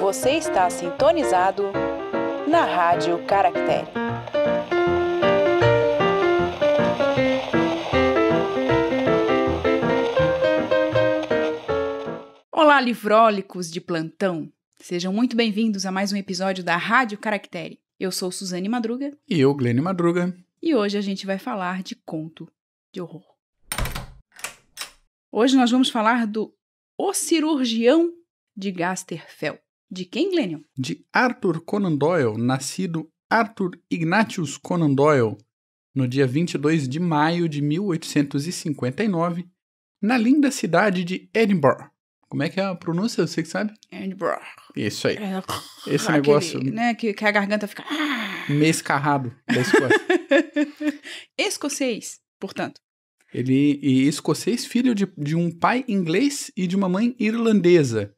Você está sintonizado na Rádio Caractere. Olá, livrólicos de plantão! Sejam muito bem-vindos a mais um episódio da Rádio Caractere. Eu sou Suzane Madruga. E eu, Glênio Madruga. E hoje a gente vai falar de conto de horror. Hoje nós vamos falar do O Cirurgião de Gasterfeld. De quem, Glênio? De Arthur Conan Doyle, nascido Arthur Ignatius Conan Doyle, no dia 22 de maio de 1859, na linda cidade de Edinburgh. Como é que é a pronúncia? Você que sabe? Edinburgh. Isso aí. Esse Aquele, negócio... né, que a garganta fica... meio escarrado da Escócia. Escocês, portanto. E escocês, filho de um pai inglês e de uma mãe irlandesa.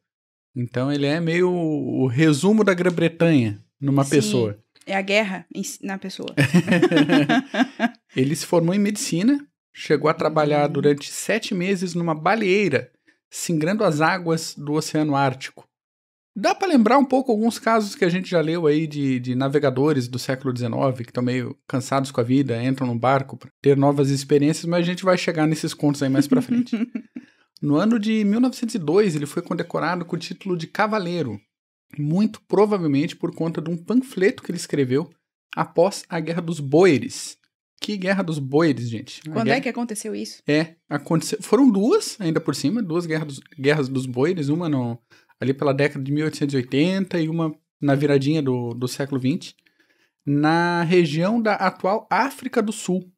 Então ele é meio o resumo da Grã-Bretanha numa pessoa. É a guerra na pessoa. Ele se formou em medicina, chegou a trabalhar durante 7 meses numa baleeira, singrando as águas do Oceano Ártico. Dá para lembrar um pouco alguns casos que a gente já leu aí de navegadores do século XIX, que estão meio cansados com a vida, entram num barco para ter novas experiências, mas a gente vai chegar nesses contos aí mais para frente. No ano de 1902, ele foi condecorado com o título de cavaleiro, muito provavelmente por conta de um panfleto que ele escreveu após a Guerra dos Boeres. Que Guerra dos Boeres, gente? Quando é que aconteceu isso? Aconteceu. Foram duas, ainda por cima, duas guerras dos Boeres, uma ali pela década de 1880 e uma na viradinha do século XX, na região da atual África do Sul.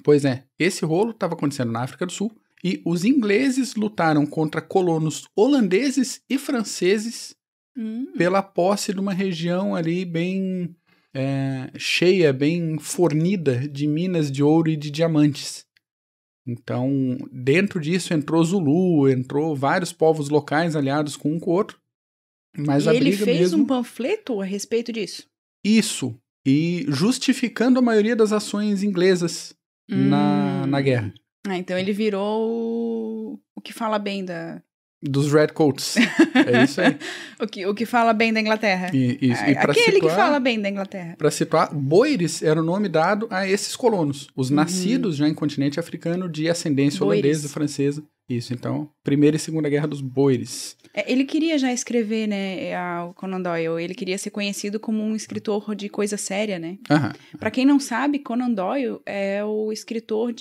Pois é, esse rolo estava acontecendo na África do Sul, e os ingleses lutaram contra colonos holandeses e franceses pela posse de uma região ali bem cheia, bem fornida de minas de ouro e de diamantes. Então, dentro disso entrou Zulu, entrou vários povos locais aliados com um com o outro. Mas e a ele briga fez mesmo... um panfleto a respeito disso? Isso, e justificando a maioria das ações inglesas na guerra. Então ele virou o que fala bem dos Redcoats. É isso aí. o que fala bem da Inglaterra. E Aquele que fala bem da Inglaterra. Para situar, Boeres era o nome dado a esses colonos, os nascidos já em continente africano de ascendência holandesa e francesa. Isso, então, Primeira e Segunda Guerra dos Boeres. Ele queria já escrever, né, o Conan Doyle, ele queria ser conhecido como um escritor de coisa séria, né? Para quem não sabe, Conan Doyle é o escritor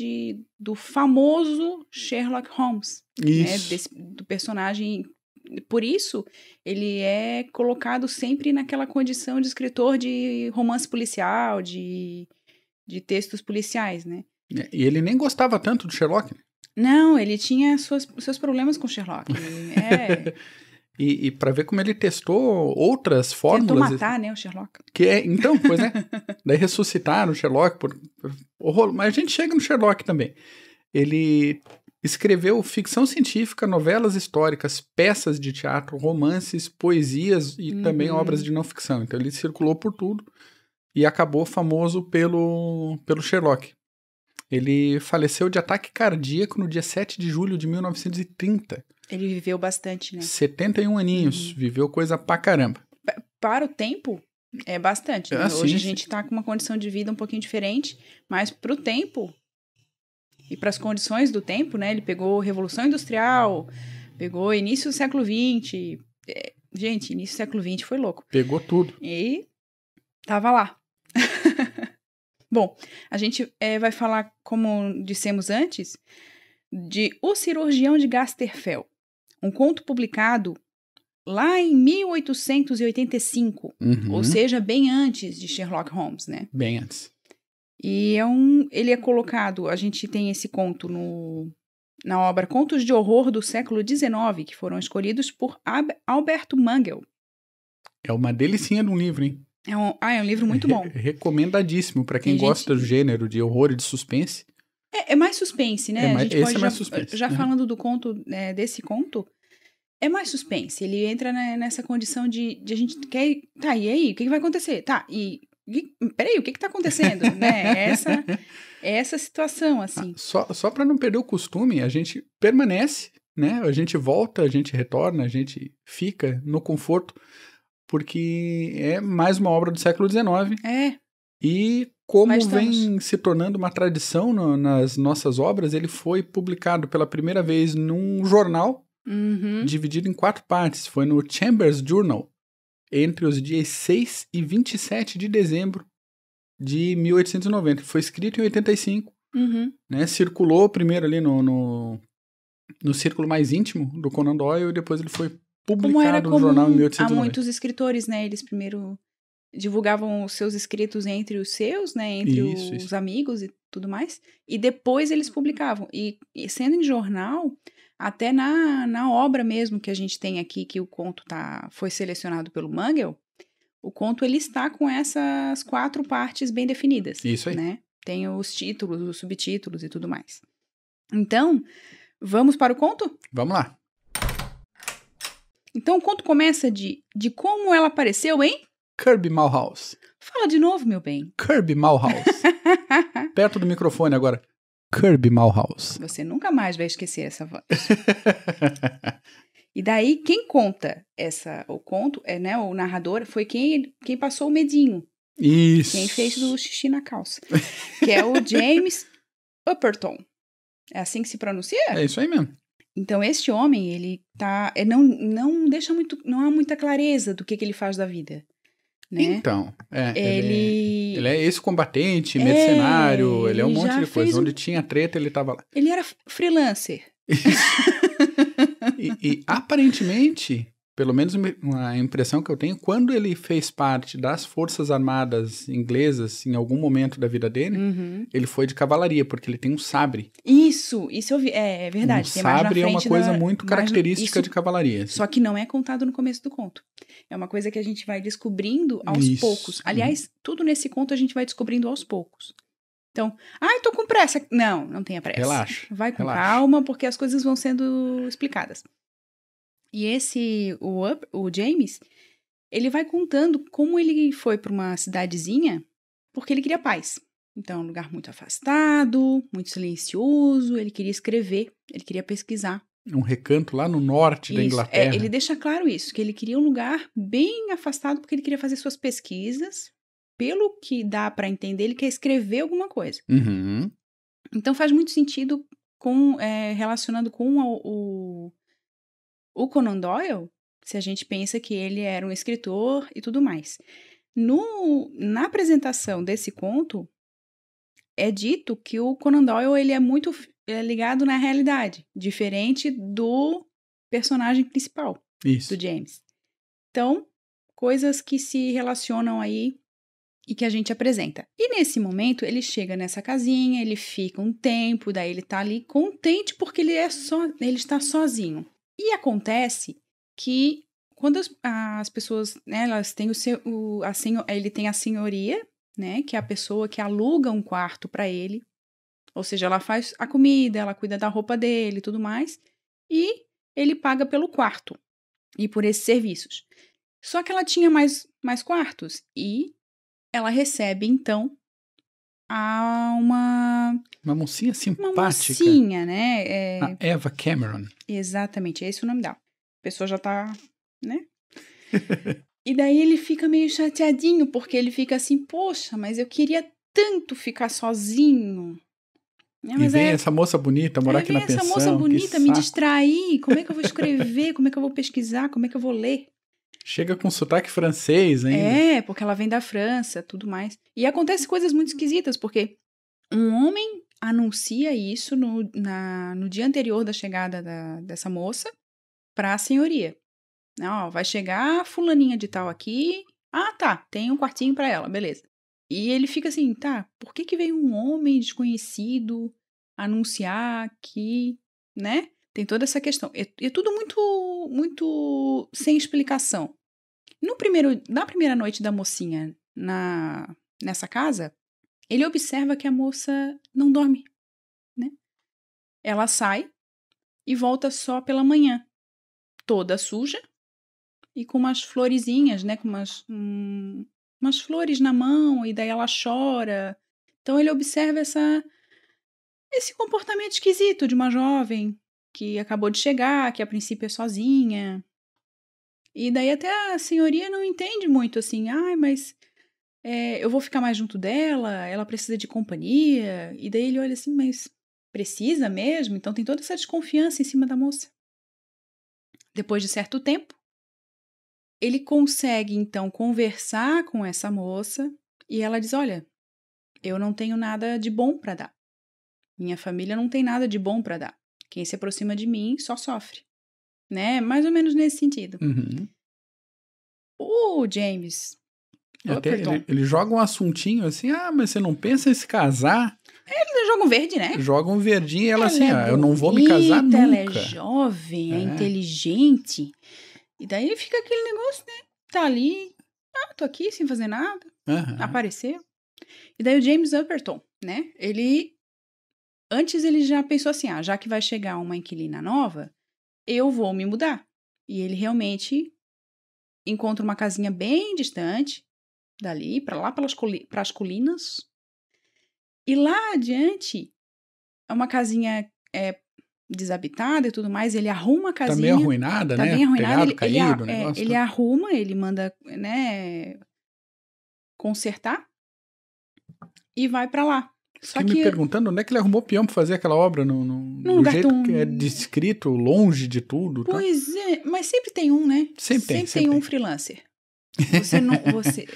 do famoso Sherlock Holmes. Isso. Né, do personagem. Por isso, ele é colocado sempre naquela condição de escritor de romance policial, de textos policiais, né? E ele nem gostava tanto do Sherlock. Não, ele tinha seus problemas com Sherlock. E para ver como ele testou outras fórmulas... Tentou matar, né, o Sherlock. Então, pois é. Daí ressuscitaram o Sherlock por horror. Mas a gente chega no Sherlock também. Ele escreveu ficção científica, novelas históricas, peças de teatro, romances, poesias e também obras de não ficção. Então ele circulou por tudo e acabou famoso pelo Sherlock. Ele faleceu de ataque cardíaco no dia 7 de julho de 1930. Ele viveu bastante, né? 71 aninhos, viveu coisa pra caramba. Para o tempo, é bastante. Né? Hoje a gente tá com uma condição de vida um pouquinho diferente, mas pro tempo e para as condições do tempo, né? Ele pegou Revolução Industrial, pegou início do século XX. Gente, início do século XX foi louco. Pegou tudo. E tava lá. Bom, a gente vai falar, como dissemos antes, de O Cirurgião de Gasterfeld, um conto publicado lá em 1885, ou seja, bem antes de Sherlock Holmes, né? Bem antes. E ele é colocado, a gente tem esse conto na obra Contos de Horror do século XIX, que foram escolhidos por Alberto Mangel. É uma delicinha de um livro, hein? É um livro muito bom. Recomendadíssimo para quem gosta do gênero de horror e de suspense. É mais suspense, né? A gente esse pode é mais suspense. Já falando do conto, desse conto, é mais suspense. Ele entra nessa condição de a gente quer... Tá, e aí? O que vai acontecer? Tá, e Peraí, o que tá acontecendo? Né? Essa situação, assim. Só para não perder o costume, a gente permanece, né? A gente volta, a gente retorna, a gente fica no conforto, porque é mais uma obra do século XIX. E como vem se tornando uma tradição nas nossas obras, ele foi publicado pela primeira vez num jornal, dividido em 4 partes. Foi no Chambers Journal, entre os dias 6 e 27 de dezembro de 1890. Foi escrito em 85, né? Circulou primeiro ali no círculo mais íntimo do Conan Doyle e depois ele foi publicado no jornal em 1890. Há muitos escritores, né? Eles primeiro divulgavam os seus escritos entre os seus, né? Entre os amigos e tudo mais. E depois eles publicavam. E sendo em jornal, até na obra mesmo que a gente tem aqui, que o conto foi selecionado pelo Mangel, o conto ele está com essas 4 partes bem definidas. Isso aí. Né? Tem os títulos, os subtítulos e tudo mais. Então, vamos para o conto? Vamos lá. Então, o conto começa de como ela apareceu em... Kirby Malhouse. Fala de novo, meu bem. Kirby Malhouse. Perto do microfone agora. Kirby Malhouse. Você nunca mais vai esquecer essa voz. E daí, quem conta o conto, né, o narrador, foi quem passou o medinho. Isso. Quem fez do xixi na calça. Que é o James Upperton. É assim que se pronuncia? É isso aí mesmo. Então, este homem, ele não deixa não há muita clareza do que ele faz da vida. Né? Então, ele é ex-combatente, mercenário, ele é um monte de coisa. Onde tinha treta, ele tava lá. Ele era freelancer. e aparentemente, pelo menos uma impressão que eu tenho, quando ele fez parte das Forças Armadas inglesas, em algum momento da vida dele, ele foi de cavalaria, porque ele tem um sabre. Isso eu vi, é verdade. Um sabre é uma coisa muito característica de cavalaria. Só que não é contado no começo do conto. É uma coisa que a gente vai descobrindo aos poucos. Aliás, tudo nesse conto a gente vai descobrindo aos poucos. Então, tô com pressa. Não tenha pressa. Relaxa. Vai com calma, porque as coisas vão sendo explicadas. E o James, ele vai contando como ele foi para uma cidadezinha porque ele queria paz. Então, um lugar muito afastado, muito silencioso, ele queria escrever, ele queria pesquisar. Um recanto lá no norte da Inglaterra. Ele deixa claro isso, que ele queria um lugar bem afastado porque ele queria fazer suas pesquisas. Pelo que dá para entender, ele quer escrever alguma coisa. Então, faz muito sentido relacionando com o Conan Doyle, se a gente pensa que ele era um escritor e tudo mais. Na apresentação desse conto, é dito que o Conan Doyle ele é muito ligado na realidade, diferente do personagem principal, do James. Então, coisas que se relacionam aí e que a gente apresenta. E nesse momento, ele chega nessa casinha, ele fica um tempo, daí ele tá ali contente porque ele está sozinho. E acontece que quando as pessoas, né, elas têm ele tem a senhoria, né, que é a pessoa que aluga um quarto para ele, ou seja, ela faz a comida, ela cuida da roupa dele e tudo mais, e ele paga pelo quarto e por esses serviços. Só que ela tinha mais quartos e ela recebe, então, uma mocinha simpática. Uma mocinha, né? A Eva Cameron. Exatamente, é esse o nome dela. A pessoa já tá, né? E daí ele fica meio chateadinho, porque ele fica assim, poxa, mas eu queria tanto ficar sozinho. Mas vem essa moça bonita morar aqui na pensão. Essa moça bonita me distrair. Como é que eu vou escrever? Como é que eu vou pesquisar? Como é que eu vou ler? Chega com sotaque francês ainda. Porque ela vem da França, tudo mais. E acontece coisas muito esquisitas, porque um homem anuncia isso no dia anterior da chegada dessa moça para a senhoria. Vai chegar fulaninha de tal aqui. Tá, tem um quartinho para ela, beleza. E ele fica assim, por que veio um homem desconhecido anunciar aqui, né? Tem toda essa questão. É tudo muito, muito sem explicação. Na primeira noite da mocinha nessa casa, ele observa que a moça não dorme, né? Ela sai e volta só pela manhã, toda suja e com umas florezinhas, né? Com umas flores na mão, e daí ela chora. Então ele observa esse comportamento esquisito de uma jovem que acabou de chegar, que a princípio é sozinha. E daí até a senhoria não entende muito assim, mas eu vou ficar mais junto dela, ela precisa de companhia. E daí ele olha assim, mas precisa mesmo? Então tem toda essa desconfiança em cima da moça. Depois de certo tempo, ele consegue então conversar com essa moça e ela diz, olha, eu não tenho nada de bom para dar. Minha família não tem nada de bom para dar. Quem se aproxima de mim só sofre. Né? Mais ou menos nesse sentido. Uhum. O James Até Upperton, ele joga um assuntinho assim, mas você não pensa em se casar? ele joga um verde, né? Joga um verdinho e ela assim, é eu não vou me casar bonita, nunca. Ela é jovem, é inteligente. E daí fica aquele negócio, né? Tá ali, tô aqui sem fazer nada. Uhum. Apareceu. E daí o James Upperton, né? Antes ele já pensou assim, já que vai chegar uma inquilina nova, eu vou me mudar. E ele realmente encontra uma casinha bem distante dali, para lá pras colinas. E lá adiante, é uma casinha desabitada e tudo mais, ele arruma a casinha. Tá meio arruinada, né? Bem arruinada. Telhado caído, negócio. Ele arruma, ele manda, né, consertar e vai pra lá. Só Fiquei me perguntando onde é que ele arrumou peão pra fazer aquela obra do jeito que é descrito, longe de tudo. Pois é, mas sempre tem um, né? Sempre tem um freelancer.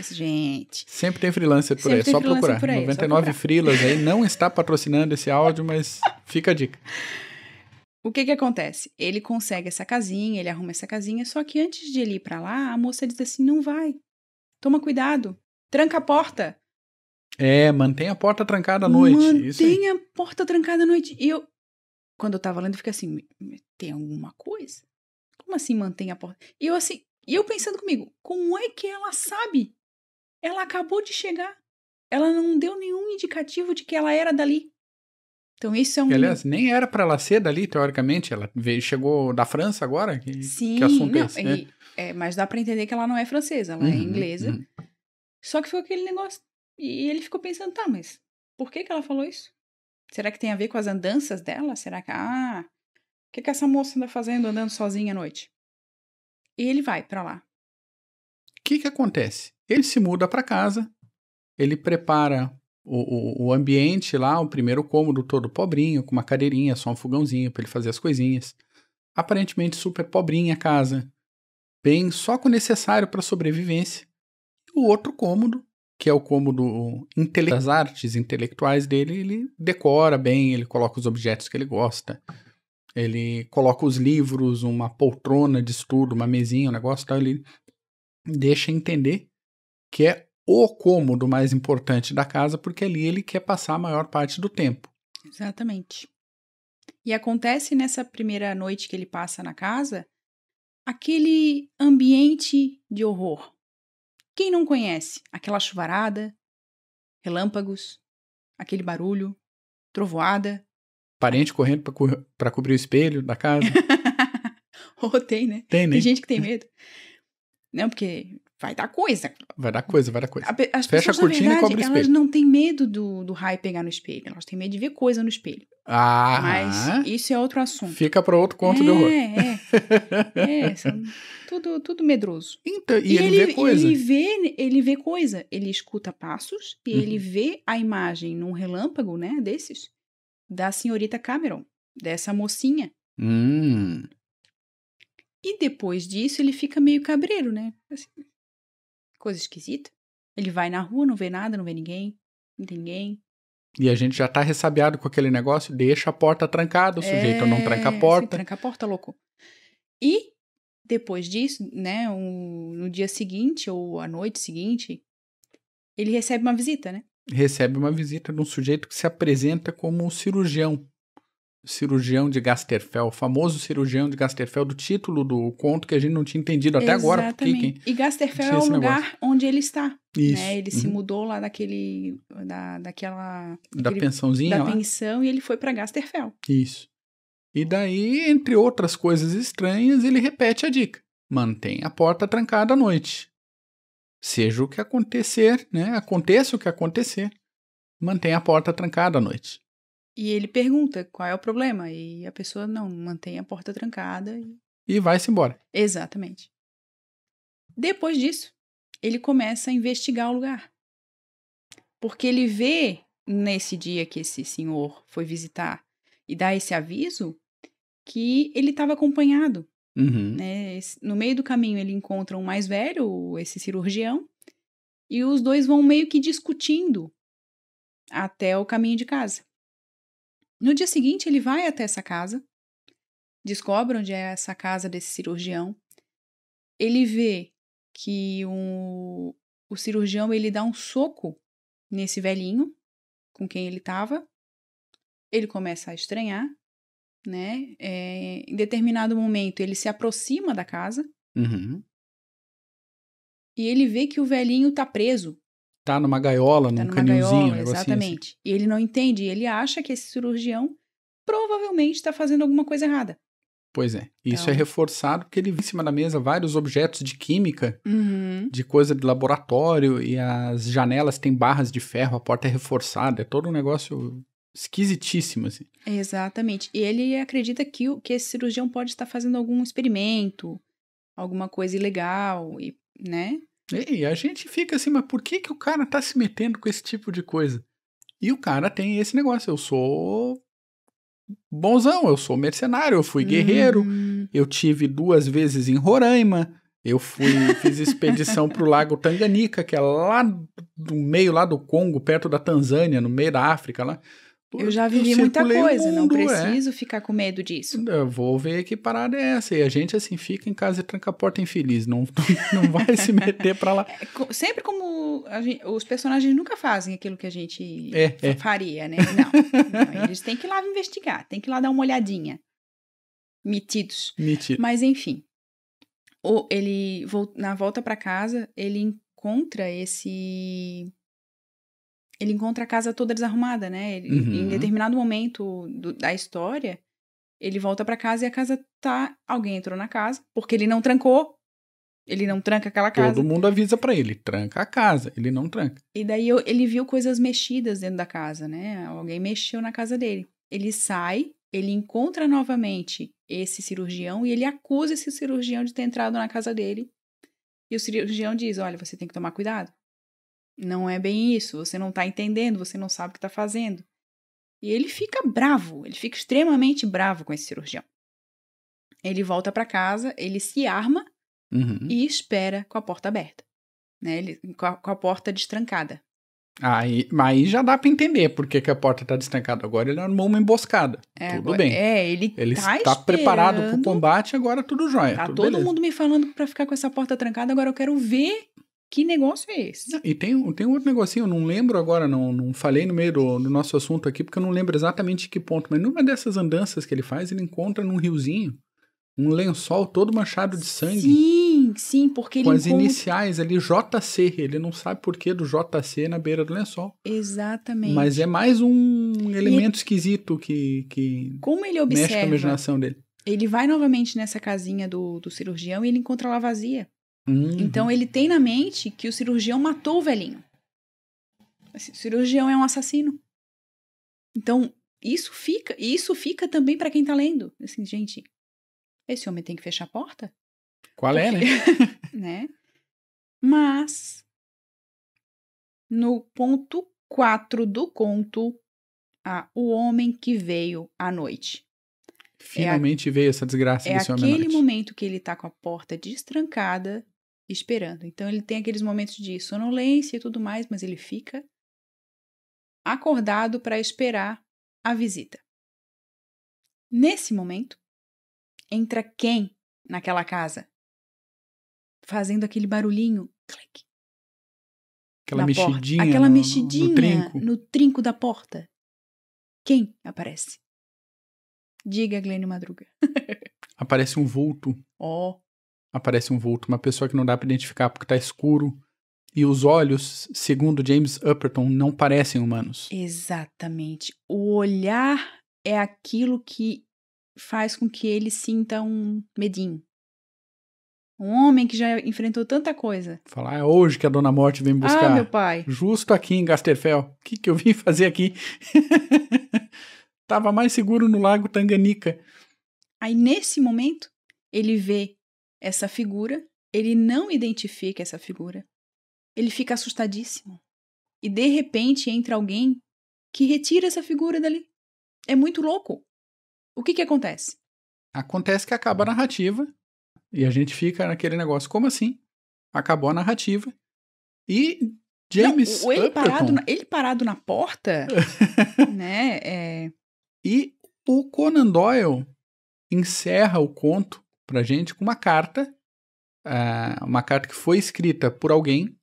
Gente. Sempre tem freelancer por aí, é só procurar. 99 freelas aí, não está patrocinando esse áudio, mas fica a dica. O que acontece? Ele consegue essa casinha, ele arruma essa casinha, só que antes de ele ir pra lá, a moça diz assim, não vai. Toma cuidado. Tranca a porta. Mantenha a porta trancada à noite. Mantenha a porta trancada à noite. E quando eu tava lendo, eu fiquei assim, tem alguma coisa? Como assim mantenha a porta? E eu pensando comigo, como é que ela sabe? Ela acabou de chegar. Ela não deu nenhum indicativo de que ela era dali. Então isso é um... Aliás, nem era pra ela ser dali, teoricamente. Ela chegou da França agora? Sim, que assunto é esse? Mas dá pra entender que ela não é francesa, ela é inglesa. Só que foi aquele negócio. E ele ficou pensando, mas por que ela falou isso? Será que tem a ver com as andanças dela? Será que... o que essa moça anda fazendo andando sozinha à noite? E ele vai pra lá. O que acontece? Ele se muda pra casa, ele prepara o ambiente lá, o primeiro cômodo todo pobrinho, com uma cadeirinha, só um fogãozinho pra ele fazer as coisinhas. Aparentemente super pobrinha a casa, bem só com o necessário pra sobrevivência. E o outro cômodo, que é o cômodo das artes intelectuais dele, ele decora bem, ele coloca os objetos que ele gosta. Ele coloca os livros, uma poltrona de estudo, uma mesinha, um negócio tal, ele deixa entender que é o cômodo mais importante da casa, porque ali ele quer passar a maior parte do tempo. Exatamente. E acontece nessa primeira noite que ele passa na casa, aquele ambiente de horror. Quem não conhece? Aquela chuvarada, relâmpagos, aquele barulho, trovoada. Parente correndo pra cobrir o espelho da casa. Tem, né? Tem, né? Tem gente que tem medo. Não, porque vai dar coisa. Vai dar coisa. As Fecha pessoas, a cortina, na verdade, e cobre o espelho. Elas não têm medo do raio pegar no espelho. Elas têm medo de ver coisa no espelho. Mas isso é outro assunto. Fica para outro conto de horror. São tudo medroso. Então, e ele vê coisa. Ele vê coisa. Ele escuta passos e ele vê a imagem num relâmpago, né, desses, da senhorita Cameron, dessa mocinha. E depois disso ele fica meio cabreiro, né? Assim, coisa esquisita. Ele vai na rua, não vê nada, não vê ninguém, não tem ninguém. E a gente já tá ressabiado com aquele negócio, deixa a porta trancada, o sujeito não tranca a porta. Sim, tranca a porta, louco. E depois disso, né, no dia seguinte ou à noite seguinte, ele recebe uma visita, né? Recebe uma visita de um sujeito que se apresenta como um cirurgião de Gasterfeld, o famoso cirurgião de Gasterfeld, do título do conto que a gente não tinha entendido até agora. Exatamente. E Gasterfeld é o lugar onde ele está. Isso. Né? Ele se mudou lá da pensãozinha da lá. pensão, e ele foi para Gasterfeld. Isso. E daí, entre outras coisas estranhas, ele repete a dica. Mantém a porta trancada à noite. Seja o que acontecer, né? Aconteça o que acontecer, mantenha a porta trancada à noite. E ele pergunta qual é o problema. E a pessoa, não, mantém a porta trancada. E vai-se embora. Exatamente. Depois disso, ele começa a investigar o lugar. Porque ele vê, nesse dia que esse senhor foi visitar e dá esse aviso, que ele estava acompanhado. Uhum. Né? No meio do caminho, ele encontra um mais velho, esse cirurgião, e os dois vão meio que discutindo até o caminho de casa. No dia seguinte, ele vai até essa casa, descobre onde é essa casa desse cirurgião. Ele vê que o cirurgião ele dá um soco nesse velhinho com quem ele estava. Ele começa a estranhar, né? Em determinado momento, ele se aproxima da casa Uhum. e ele vê que o velhinho tá preso. Tá numa gaiola, Tá num numa canilzinho, gaiola, um negocinho assim. exatamente. E ele não entende, ele acha que esse cirurgião provavelmente está fazendo alguma coisa errada. Pois é. Isso Então- é reforçado porque ele vê em cima da mesa vários objetos de química, Uhum. de coisa de laboratório, e as janelas têm barras de ferro, a porta é reforçada. É todo um negócio esquisitíssimo, assim. Exatamente. E ele acredita que esse cirurgião pode estar fazendo algum experimento, alguma coisa ilegal, e, né? E a gente fica assim, mas por que que o cara tá se metendo com esse tipo de coisa? E o cara tem esse negócio, eu sou bonzão, eu sou mercenário, eu fui guerreiro, Uhum. eu tive 2 vezes em Roraima, eu fiz expedição pro Lago Tanganica, que é lá do meio lá do Congo, perto da Tanzânia, no meio da África lá. Eu já vivi muita circulei o coisa, não mundo, preciso ficar com medo disso. Eu vou ver que parada é essa. E a gente, assim, fica em casa e tranca a porta infeliz. Não, não vai se meter pra lá. Sempre como os personagens nunca fazem aquilo que a gente faria, né? Não, eles têm que ir lá investigar, têm que ir lá dar uma olhadinha. Metidos. Mentira. Mas, enfim. Ele, na volta pra casa, ele encontra Ele encontra a casa toda desarrumada, né? Em determinado momento da história, ele volta pra casa e a casa tá... Alguém entrou na casa, porque ele não trancou. Ele não tranca aquela casa. Todo mundo avisa pra ele, tranca a casa. Ele não tranca. E daí ele viu coisas mexidas dentro da casa, né? Alguém mexeu na casa dele. Ele sai, ele encontra novamente esse cirurgião e ele acusa esse cirurgião de ter entrado na casa dele. E o cirurgião diz, olha, você tem que tomar cuidado. Não é bem isso, você não tá entendendo, você não sabe o que tá fazendo. E ele fica bravo, ele fica extremamente bravo com esse cirurgião. Ele volta pra casa, ele se arma e espera com a porta aberta. Né? Com a porta destrancada. Aí já dá pra entender por que a porta tá destrancada. Agora ele armou uma emboscada. Tudo bem. Ele tá preparado pro combate, agora tudo jóia. Tá tudo todo beleza. mundo me falando pra ficar com essa porta trancada, agora eu quero ver que negócio é esse. E tem outro negocinho, eu não lembro agora, não falei no meio do nosso assunto aqui, porque eu não lembro exatamente que ponto, mas numa dessas andanças que ele faz, ele encontra num riozinho um lençol todo manchado de sangue. Sim, porque ele com as iniciais ali, JC. Ele não sabe por que do JC na beira do lençol. Exatamente. Mas é mais um elemento esquisito que como ele mexe com a observa, imaginação dele. ele vai novamente nessa casinha do cirurgião e ele encontra ela vazia. Então ele tem na mente que o cirurgião matou o velhinho. O cirurgião é um assassino. Então isso fica também pra quem tá lendo. Assim, gente, esse homem tem que fechar a porta? Qual é, né? Né? Mas, no ponto 4 do conto, o homem que veio à noite. Finalmente veio essa desgraça desse homem à noite. É aquele momento que ele tá com a porta destrancada, esperando. Então, ele tem aqueles momentos de sonolência e tudo mais, mas ele fica acordado para esperar a visita. Nesse momento, entra quem naquela casa? Fazendo aquele barulhinho, clique. Aquela mexidinha, aquela no mexidinha trinco. no trinco da porta. Quem aparece? Diga, Glênio Madruga. Aparece um vulto. Aparece um vulto, uma pessoa que não dá pra identificar porque tá escuro. E os olhos, segundo James Upperton, não parecem humanos. Exatamente. O olhar é aquilo que faz com que ele sinta um medinho. Um homem que já enfrentou tanta coisa. Falar, é hoje que a Dona Morte vem buscar. Ah, meu pai. Justo aqui em Gasterfell. O que eu vim fazer aqui? Tava mais seguro no Lago Tanganica. Aí, nesse momento, ele vê essa figura, ele não identifica essa figura, ele fica assustadíssimo. E, de repente, entra alguém que retira essa figura dali. É muito louco. O que acontece? Acontece que acaba a narrativa e a gente fica naquele negócio. Como assim? Acabou a narrativa e James ele Upperton... parado na porta, né? E o Conan Doyle encerra o conto pra gente com uma carta que foi escrita por alguém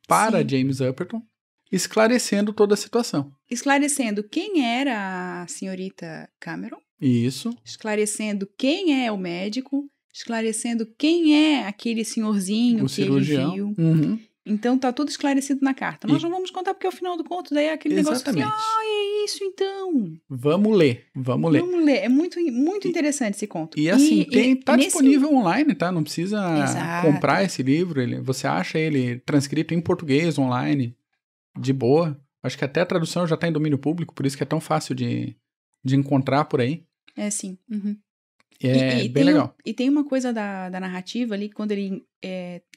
para Sim. James Upperton, esclarecendo toda a situação. Esclarecendo quem era a senhorita Cameron. Isso. Esclarecendo quem é o médico. Esclarecendo quem é aquele senhorzinho O que cirurgião. ele viu. Uhum. Então tá tudo esclarecido na carta. Nós não vamos contar porque é o final do conto, daí é aquele Exatamente. negócio assim, é isso então. Vamos ler. Vamos ler. É muito interessante esse conto. E assim, tá disponível online, tá? Não precisa Exato. comprar esse livro. Você acha ele transcrito em português online, de boa. Acho que até a tradução já tá em domínio público, por isso que é tão fácil de encontrar por aí. É, sim. Uhum. É bem legal. E tem uma coisa da narrativa ali, quando ele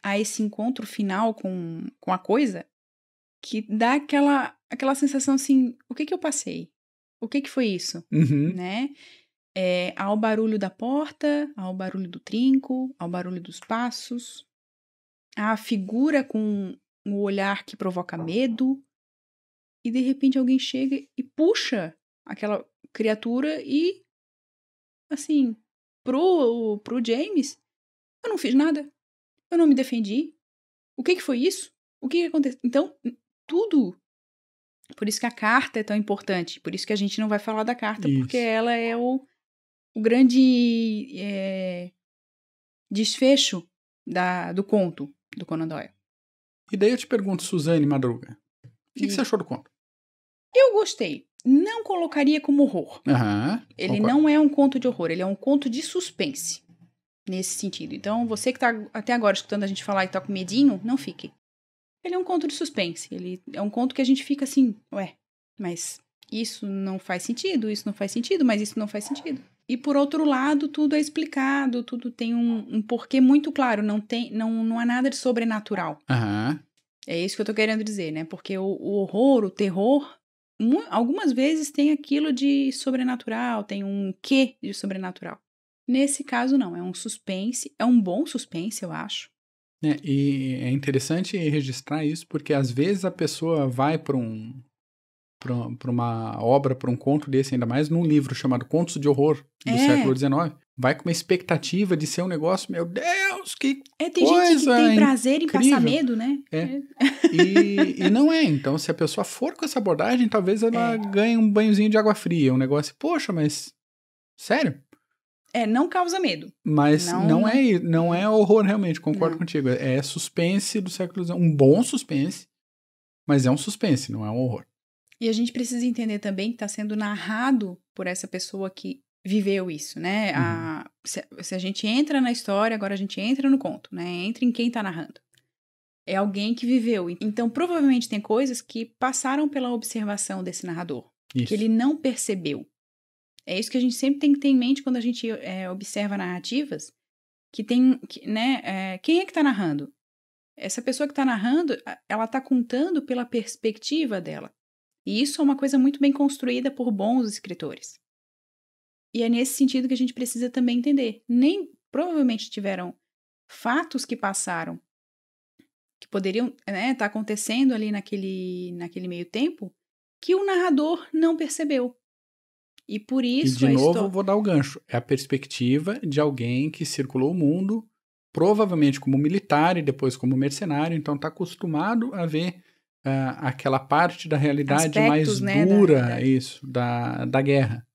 há esse encontro final com a coisa, que dá aquela sensação assim, o que eu passei? O que foi isso? Uhum. Né? Há o barulho da porta, há o barulho do trinco, há o barulho dos passos, há a figura com um olhar que provoca medo, e de repente alguém chega e puxa aquela criatura e, assim, pro James, eu não fiz nada, eu não me defendi, o que foi isso? O que aconteceu? Então, tudo. Por isso que a carta é tão importante, por isso que a gente não vai falar da carta, Isso. porque ela é o grande desfecho do conto do Conan Doyle. E daí eu te pergunto, Suzane Madruga, o que você achou do conto? Eu gostei. Não colocaria como horror. Ele Concordo. não é um conto de horror, ele é um conto de suspense. Nesse sentido. Então, você que tá até agora escutando a gente falar e tá com medinho, não fique. Ele é um conto de suspense. Ele é um conto que a gente fica assim, mas isso não faz sentido, isso não faz sentido, mas isso não faz sentido. E por outro lado, tudo é explicado, tudo tem um porquê muito claro, não há nada de sobrenatural. É isso que eu tô querendo dizer, né? Porque o horror, o terror, algumas vezes tem aquilo de sobrenatural, tem um quê de sobrenatural. Nesse caso, não. É um suspense. É um bom suspense, eu acho. E é interessante registrar isso, porque às vezes a pessoa vai para uma obra, para um conto desse, ainda mais num livro chamado Contos de Horror, do século XIX, vai com uma expectativa de ser um negócio, meu Deus, que tem coisa gente que tem prazer incrível. em passar medo, né? E não é. Então, se a pessoa for com essa abordagem, talvez ela ganhe um banhozinho de água fria. Um negócio, poxa, mas... Sério? Não causa medo. Mas não é horror, realmente, concordo contigo. É suspense do século XIX. Um bom suspense, mas é um suspense, não é um horror. E a gente precisa entender também que está sendo narrado por essa pessoa que viveu isso, né? Se a gente entra na história, agora a gente entra no conto, né? Entra em quem está narrando. É alguém que viveu. Então, provavelmente tem coisas que passaram pela observação desse narrador. Isso. Que ele não percebeu. É isso que a gente sempre tem que ter em mente quando a gente observa narrativas, que tem, né? Quem é que está narrando? Essa pessoa que está narrando, ela está contando pela perspectiva dela. E isso é uma coisa muito bem construída por bons escritores. E é nesse sentido que a gente precisa também entender. Provavelmente tiveram fatos que passaram, que poderiam estar acontecendo ali naquele meio tempo, que o narrador não percebeu. E por isso... E de novo, vou dar o gancho. É a perspectiva de alguém que circulou o mundo, provavelmente como militar e depois como mercenário, então está acostumado a ver aquela parte da realidade aspectos, mais dura, da guerra.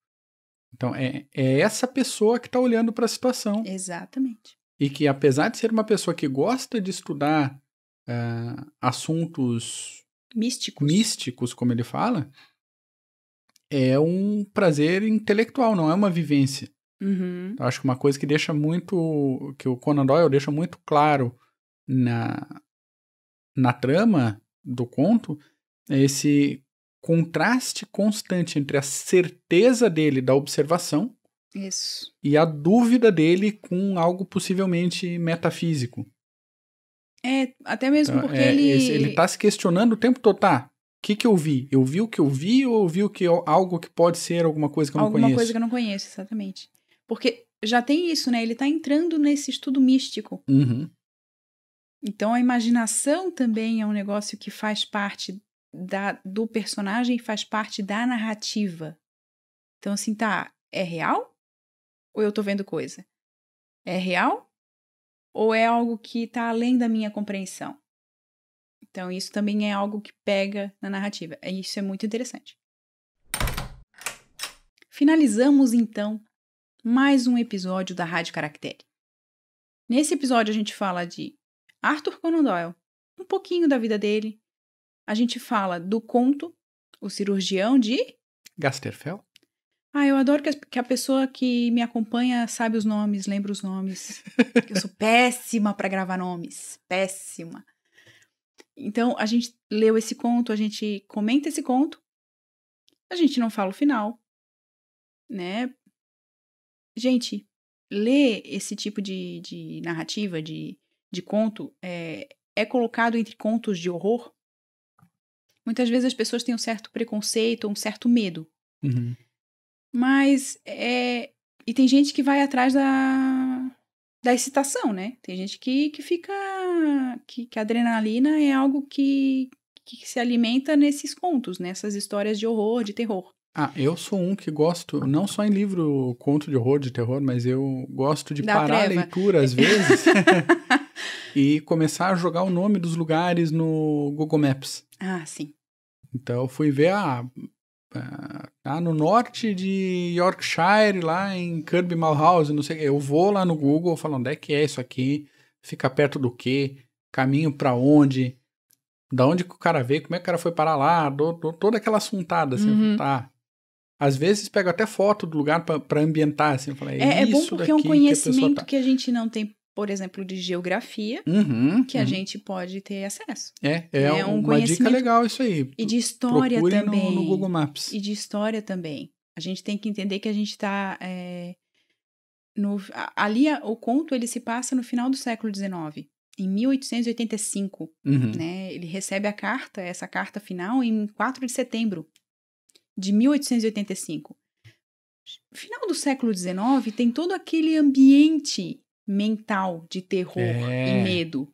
Então, é essa pessoa que está olhando para a situação. Exatamente. E que, apesar de ser uma pessoa que gosta de estudar assuntos místicos, como ele fala, é um prazer intelectual, não é uma vivência. Uhum. Eu acho que uma coisa que deixa muito, que o Conan Doyle deixa muito claro na trama do conto é esse contraste constante entre a certeza dele da observação Isso. e a dúvida dele com algo possivelmente metafísico. Até mesmo Então, porque ele tá se questionando o tempo todo, tá? O que eu vi? Eu vi o que eu vi ou eu vi algo que pode ser alguma coisa que eu não alguma conheço? coisa que eu não conheço, exatamente. Porque já tem isso, né? Ele tá entrando nesse estudo místico. Uhum. Então a imaginação também é um negócio que faz parte do personagem e faz parte da narrativa. Então, assim, tá, é real? Ou eu tô vendo coisa? É real? Ou é algo que tá além da minha compreensão? Então, isso também é algo que pega na narrativa. Isso é muito interessante. Finalizamos, então, mais um episódio da Rádio Caractere. Nesse episódio, a gente fala de Arthur Conan Doyle, um pouquinho da vida dele. A gente fala do conto O Cirurgião de... Gasterfeld? Eu adoro que a pessoa que me acompanha sabe os nomes, lembra os nomes. Eu sou péssima para gravar nomes. Péssima. Então, a gente leu esse conto, a gente comenta esse conto. A gente não fala o final, né? Gente, ler esse tipo de narrativa, de conto, é colocado entre contos de horror. Muitas vezes as pessoas têm um certo preconceito, um certo medo. Uhum. Mas, e tem gente que vai atrás da excitação, né? Tem gente que fica... Que a adrenalina é algo que se alimenta nesses contos, nessas histórias de horror, de terror. Eu sou um que gosto, não só em livro, conto de horror, de terror, mas eu gosto de Da parar treva. a leitura às vezes e começar a jogar o nome dos lugares no Google Maps. Sim. Então eu fui ver, no norte de Yorkshire, lá em Kirby Malhouse, não sei, eu vou lá no Google e falo, onde é que é isso aqui? Fica perto do quê? Caminho pra onde? Da onde que o cara veio? Como é que o cara foi parar lá? Dou toda aquela assuntada, assim, Uhum. tá. Às vezes pego até foto do lugar pra ambientar, assim, eu falo, É bom isso porque é um daqui que a pessoa conhecimento tá. que a gente não tem, por exemplo, de geografia, que a gente pode ter acesso. É um uma dica legal isso aí. E de história Procure também. no Google Maps. E de história também. A gente tem que entender que a gente está... o conto ele se passa no final do século XIX, em 1885. Uhum. Né? Ele recebe essa carta final, em 4 de setembro de 1885. Final do século XIX tem todo aquele ambiente mental de terror e medo.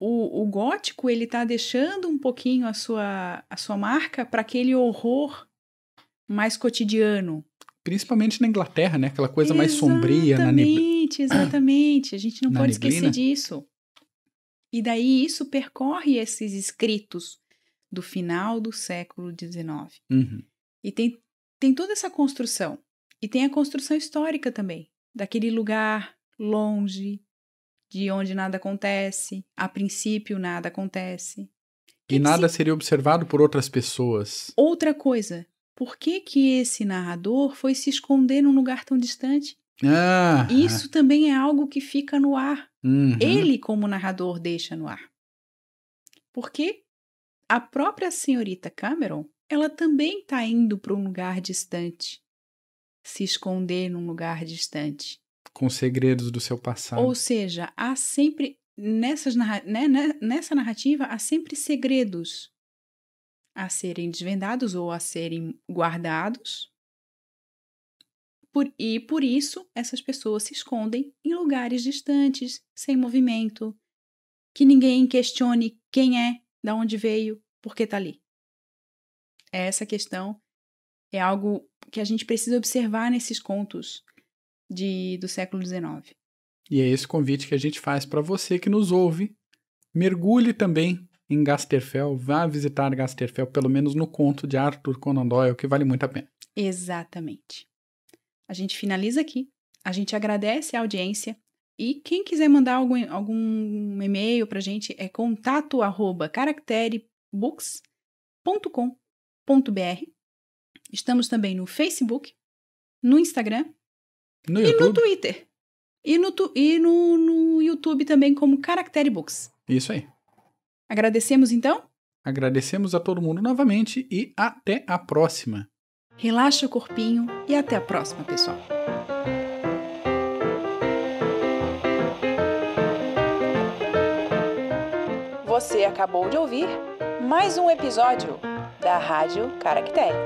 O gótico, ele tá deixando um pouquinho a sua marca para aquele horror mais cotidiano. Principalmente na Inglaterra, né? Aquela coisa mais sombria. Exatamente. A gente não pode neblina. esquecer disso. E daí isso percorre esses escritos do final do século XIX. Uhum. E tem toda essa construção. E tem a construção histórica também. Daquele lugar longe, de onde nada acontece. A princípio, nada acontece. E nada seria observado por outras pessoas. Outra coisa. Por que esse narrador foi se esconder num lugar tão distante? Isso também é algo que fica no ar. Uhum. Ele, como narrador, deixa no ar. Porque a própria senhorita Cameron, ela também está indo para um lugar distante. Se esconder num lugar distante. Com segredos do seu passado. Ou seja, há sempre, nessa narrativa, há sempre segredos a serem desvendados ou a serem guardados. E por isso, essas pessoas se escondem em lugares distantes, sem movimento, que ninguém questione quem é, de onde veio, por que está ali. Essa questão é algo que a gente precisa observar nesses contos do século XIX. E é esse convite que a gente faz para você que nos ouve. Mergulhe também em Gasterfeld, vá visitar Gasterfeld, pelo menos no conto de Arthur Conan Doyle, que vale muito a pena. Exatamente. A gente finaliza aqui. A gente agradece a audiência. E quem quiser mandar algum e-mail pra gente é contato@caracterebooks.com.br. Estamos também no Facebook, no Instagram No e no YouTube? Twitter. E no YouTube também como Caractere Books. Isso aí. Agradecemos então? Agradecemos a todo mundo novamente e até a próxima. Relaxa o corpinho e até a próxima, pessoal. Você acabou de ouvir mais um episódio da Rádio Caractere.